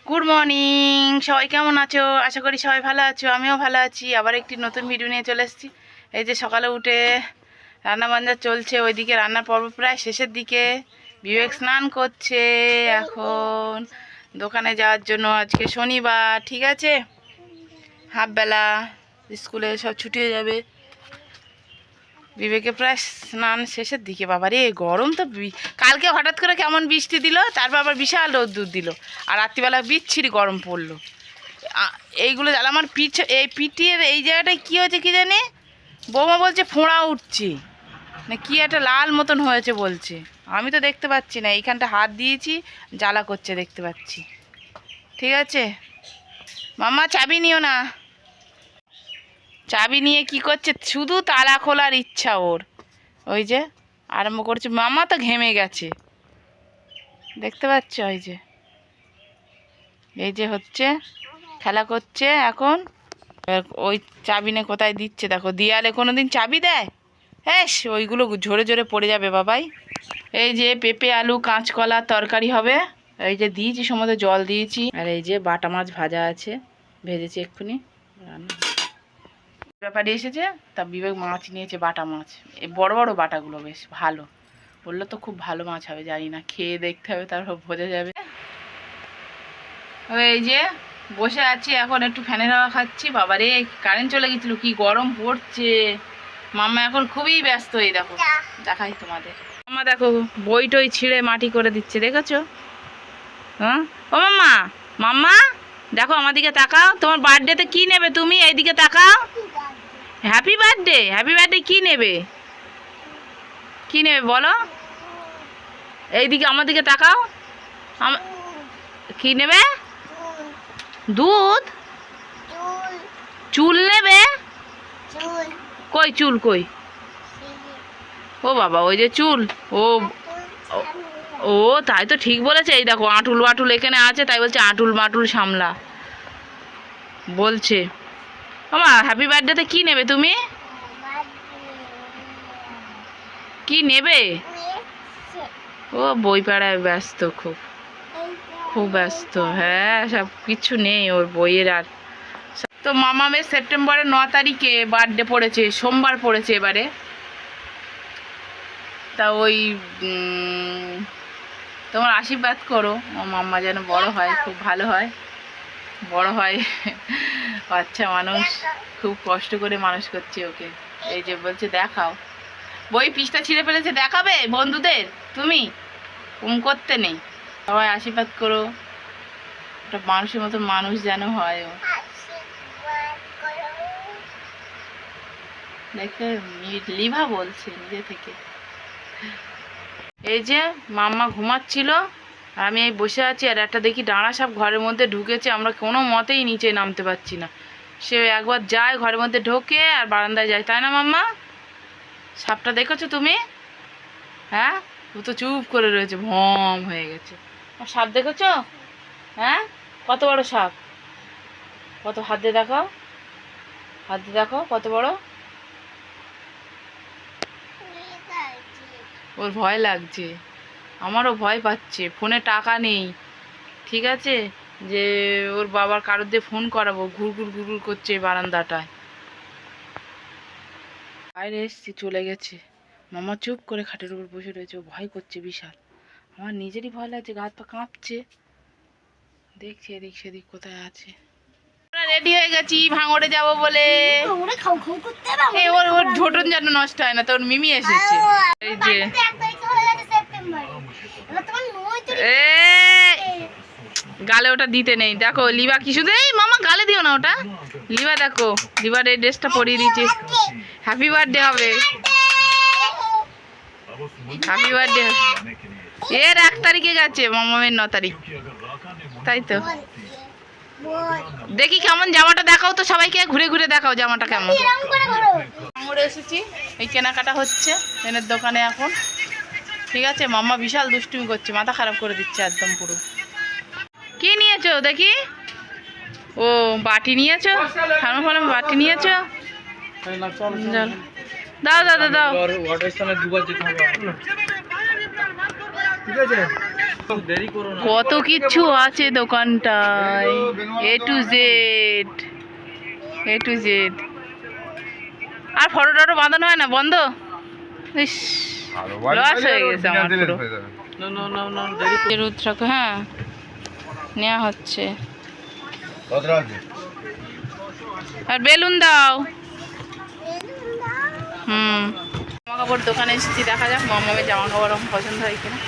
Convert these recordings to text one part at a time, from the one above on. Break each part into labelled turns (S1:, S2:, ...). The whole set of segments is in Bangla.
S1: গুড মর্নিং, সবাই কেমন আছো? আশা করি সবাই ভালো আছো, আমিও ভালো আছি। আবার একটি নতুন ভিডিও নিয়ে চলে এসেছি। এই যে সকালে উঠে রান্নাবান্না চলছে, ওইদিকে রান্নার পর্ব প্রায় শেষের দিকে। বিবেক স্নান করছে এখন দোকানে যাওয়ার জন্য। আজকে শনিবার, ঠিক আছে, হাফবেলা, স্কুলে সব ছুটি হয়ে যাবে। বিবেকে প্রায় স্নান শেষের দিকে। বাবা রে, গরম তো। কালকে হঠাৎ করে কেমন বৃষ্টি দিল, তারপর আবার বিশাল রোদ্দুর দিল, আর রাত্রিবেলা বিচ্ছিরি গরম পড়লো। এইগুলো আমার এই পিঠের এই জায়গাটায় কী হয়েছে কি জানি, বৌমা বলছে ফোঁড়া উঠছে না কি একটা লাল মতন হয়েছে বলছে। আমি তো দেখতে পাচ্ছি না, এইখানটা হাত দিয়েছি, জ্বালা করছে দেখতে পাচ্ছি। ঠিক আছে মাম্মা, চাবি নিও না। চাবি নিয়ে কি করছে, শুধু তালা খোলার ইচ্ছা ওর। ওই যে আরম্ভ করছে, মামা তো ঘেমে গেছে, দেখতে পাচ্ছ? এই যে হচ্ছে, খেলা করছে এখন। ওই চাবি নিয়ে কোথায় দিচ্ছে দেখো, দিয়ালে কোনো দিন চাবি দেয়? হ্যাঁ, ওইগুলো ঝরে ঝরে পড়ে যাবে বাবাই। এই যে পেঁপে আলু কাঁচকলা তরকারি হবে। এই যে দিয়েছি সমুদ্রে জল দিয়েছি, আর এই যে বাটা মাছ ভাজা আছে, ভেজেছি এক্ষুনি। ব্যাপারে এসেছে, তা বিবেক মাছ নিয়েছে, বাটা মাছ। এই বড় বড় বাটাগুলো বেশ ভালো, বললো তো খুব ভালো মাছ হবে, জানি না, খেয়ে দেখতে হবে, তারপর বোঝা যাবে। এই যে বসে আছি এখন, একটু ফ্যানের হাওয়া খাচ্ছি। বাবারে, কারেন্ট চলে গেছিলো, কি গরম পড়ছে। মাম্মা এখন খুবই ব্যস্ত। এই দেখো, দেখাই তোমাদের। মাম্মা দেখো বই টই ছিঁড়ে মাটি করে দিচ্ছে, দেখেছো? হ্যাঁ ও মাম্মা, মাম্মা দেখো আমার দিকে তাকাও। তোমার বার্থডেতে কি নেবে তুমি? এইদিকে তাকাও। Happy birthday, happy birthday. কি নেবে, কি নেবে বলো? এইদিকে আমার দিকে তাকাও। কি নেবে? দুধ? চুল নেবে? কই চুল কই? ও বাবা, ওই যে চুল। ও ও তাই তো ঠিক বলেছে। এই দেখো আঁটুল বাটুল এখানে আছে, তাই বলছে আঁটুল মাটুল সামলা বলছে। আমা হ্যাপি বার্থডেতে কি নেবে তুমি? কি নেবে? ও বই পড়ায় ব্যস্ত, খুব খুব ব্যস্ত। হ্যাঁ, সব কিছু নেই ওর বইয়ের। আর তো মামামের সেপ্টেম্বরের 9 তারিখে বার্থডে পড়েছে, সোমবার পড়েছে এবারে। তা ওই তোমার আশীর্বাদ করো, ও মাম্মা যেন বড় হয়, খুব ভালো হয়, বড় হয়। বাচ্চা মানুষ, খুব কষ্ট করে মানুষ করছে ওকে। এই যে বলছে দেখাও, বই পৃষ্ঠা ছিঁড়ে ফেলেছে, দেখাবে বন্ধুদের? তুমি করতে নেই। সবাই আশীর্বাদ করো, একটা মানুষের মতো মানুষ যেন হয় ও। দেখে লিভা বলছে নিজে থেকে। এই যে মাম্মা ঘুমাচ্ছিল, আর আমি এই বসে আছি, আর একটা দেখি ডাঁড়া সাপ ঘরের মধ্যে ঢুকেছে। আমরা কোনো মতেই নিচে নামতে পারছি না। সে একবার যায় ঘরের মধ্যে ঢোকে, আর বারান্দায় যায়, তাই না মাম্মা? সাপটা দেখেছো তুমি? হ্যাঁ, ও তো চুপ করে রয়েছে, ভম হয়ে গেছে। সাপ দেখেছো? হ্যাঁ, কত বড় সাপ, কত, হাত দিয়ে দেখাও, হাত দিয়ে দেখো কত বড়। ওর ভয় লাগছে, আমারও ভয় পাচ্ছে। ফোনে টাকা নেই, ঠিক আছে, যে ওর বাবার কারোর দিয়ে ফোন করাবো। ঘুরঘুর ঘুরঘুর করছে বারান্দাটায়। বাইরে এসছি, চলে গেছে। মামা চুপ করে খাটের উপর বসে রয়েছে, ও ভয় করছে বিশাল। আমার নিজেরই ভয় লাগছে, গা হাত পা কাঁপছে। দেখছি এদিক সেদিক কোথায় আছে। রেডি হয়ে গেছি ভাঙড়ে যাবো বলে। ওর ওর ঝোটন যেন নষ্ট হয় না, তোর মিমি এসেছে। এই যে গালে ওটা দিতে নেই, দেখো লিবা কি শুধু, এই মামা গালে দিও না ওটা। লিবা দেখো, লিবার এই ড্রেসটা পরিয়ে দিয়েছে। হ্যাপি বার্থডে হবে, হ্যাপি বার্থডে। এর 1 তারিখে গেছে, মামামের 9 তারিখ, তাই তো। দেখি কেমন জামাটা, দেখাও তো সবাইকে, ঘুরে ঘুরে দেখাও জামাটা কেমন। আমরা এসেছি, এই কেনাকাটা হচ্ছে ট্রেনের দোকানে এখন, ঠিক আছে। মাম্মা বিশাল দুষ্টুমি করছে, মাথা খারাপ করে দিচ্ছে একদম পুরো। কি নিয়েছো দেখি? ও বাটি নিয়েছো, ফার্মা ফার্মা বাটি নিয়েছো। দাও দাও দাও, কত কিছু আছে দোকানটায়, এ to Z, A to Z. R photo টটো বাঁধানো হয় না, বন্ধ। ইস, লস হয়ে গেছে আমার পুরো। রুদ্রাক্ষ, হ্যাঁ নেওয়া হচ্ছে। আর বেলুন দাও। জামা কাপড় দোকানে এসেছি, দেখা যাক মামামের জামা কাপড় পছন্দ হয় কিনা।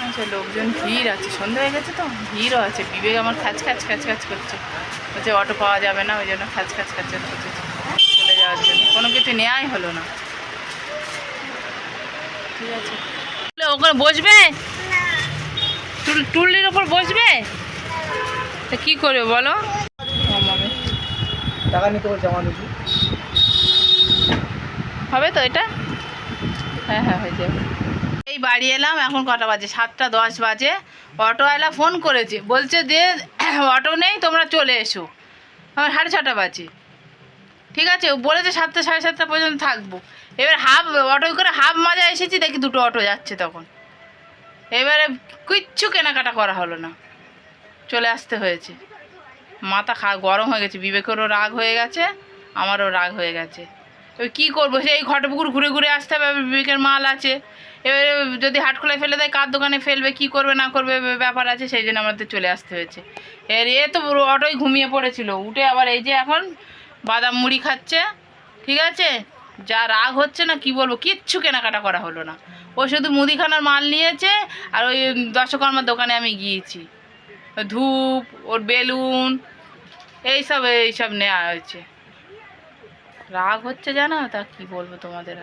S1: আচ্ছা, লোকজন ভিড় আছে, সন্ধ্যা হয়ে গেছে তো ভিড়ও আছে। বিবেক আমার খাচ খাচ খাচ খাচ করছে, বলছে অটো পাওয়া যাবে না, ওই জন্য খাচ খাচ খাচ খাচ করছে চলে যাওয়ার জন্য। কোনো কিছু নেওয়াই হলো না। ঠিক আছে, ওখানে বসবে, টুলির ওপর বসবে, তা কী করবে বলো? মামামে
S2: টাকা নিতে বলছে আমার দেখি।
S1: হবে তো এটা? হ্যাঁ হ্যাঁ, হয়ে যাবে। এই বাড়ি এলাম, এখন কটা বাজে? 7:10 বাজে। অটোওয়ালা ফোন করেছে, বলছে যে অটো নেই, তোমরা চলে এসো। 6:30 বাজে। ঠিক আছে, ও বলেছে 7টা 7:30 পর্যন্ত থাকবো। এবার অটোয় করে হাফ মাজা এসেছি, দেখি 2টো অটো যাচ্ছে তখন। এবারে কিচ্ছু কেনাকাটা করা হলো না, চলে আসতে হয়েছে। মাথা গরম হয়ে গেছে, বিবেকেরও রাগ হয়ে গেছে, আমারও রাগ হয়ে গেছে। এবার কী করবো, সেই ঘটপুকুর ঘুরে ঘুরে আসতে হবে, বিবেকের মাল আছে। এবারে যদি হাটখোলায় ফেলে দেয়, কার দোকানে ফেলবে, কি করবে না করবে ব্যাপার আছে, সেই জন্য আমাদের চলে আসতে হয়েছে। এ তো অটোয় ঘুমিয়ে পড়েছিল, উঠে আবার এই যে এখন বাদাম মুড়ি খাচ্ছে। ঠিক আছে, যা রাগ হচ্ছে না কি বলবো, কিচ্ছু কেনাকাটা করা হলো না। ও শুধু মুদিখানার মাল নিয়েছে, আর ওই দশকর্মার দোকানে আমি গিয়েছি, ধূপ, ওর বেলুন, এইসব এইসব নেওয়া হয়েছে। রাগ হচ্ছে জানো, তা কি বলবো তোমাদের।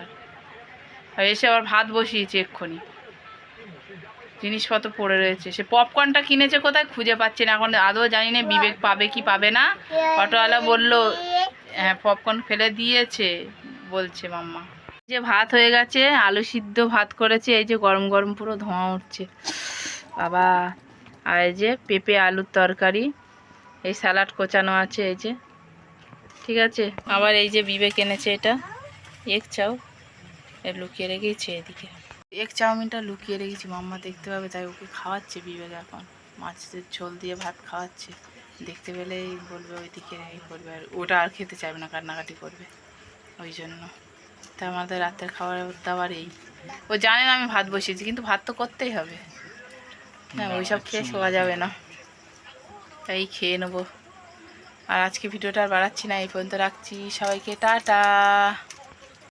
S1: আর এসে আবার ভাত বসিয়েছি এক্ষুনি, জিনিসপত্র পড়ে রয়েছে। সে পপকর্নটা কিনেছে কোথায় খুঁজে পাচ্ছি না, এখন আদৌ জানি না বিবেক পাবে কি পাবে না। অটোওয়ালা বললো হ্যাঁ পপকর্ন ফেলে দিয়েছে বলছে মাম্মা। যে ভাত হয়ে গেছে, আলু সিদ্ধ ভাত করেছে, এই যে গরম গরম পুরো ধোঁয়া উঠছে বাবা। আর এই যে পেঁপে আলুর তরকারি, এই স্যালাড কোচানো আছে এই যে। ঠিক আছে, আবার এই যে বিবেক এনেছে এটা এগ চাও, লুকিয়ে রেখেছে এদিকে। এগ চাউমিনটা লুকিয়ে রেখেছি, মাম্মা দেখতে পাবে, তাই ওকে খাওয়াচ্ছে বিবেক। এখন মাছের ঝোল দিয়ে ভাত খাওয়াচ্ছে, দেখতে পেলেই বলবে ওইদিকে এই করবে, আর ওটা আর খেতে চাইবে না, কান্নাকাটি করবে। ওই জন্য তা আমাদের রাতের খাবার দাবার এই। ও জানে না আমি ভাত বসিয়েছি, কিন্তু ভাত তো করতেই হবে। হ্যাঁ, ওইসব খেয়ে শোয়া যাবে না, তাই খেয়ে নেবো। আর আজকে ভিডিওটা আর বাড়াচ্ছি না, এই পর্যন্ত রাখছি। সবাইকে টাটা।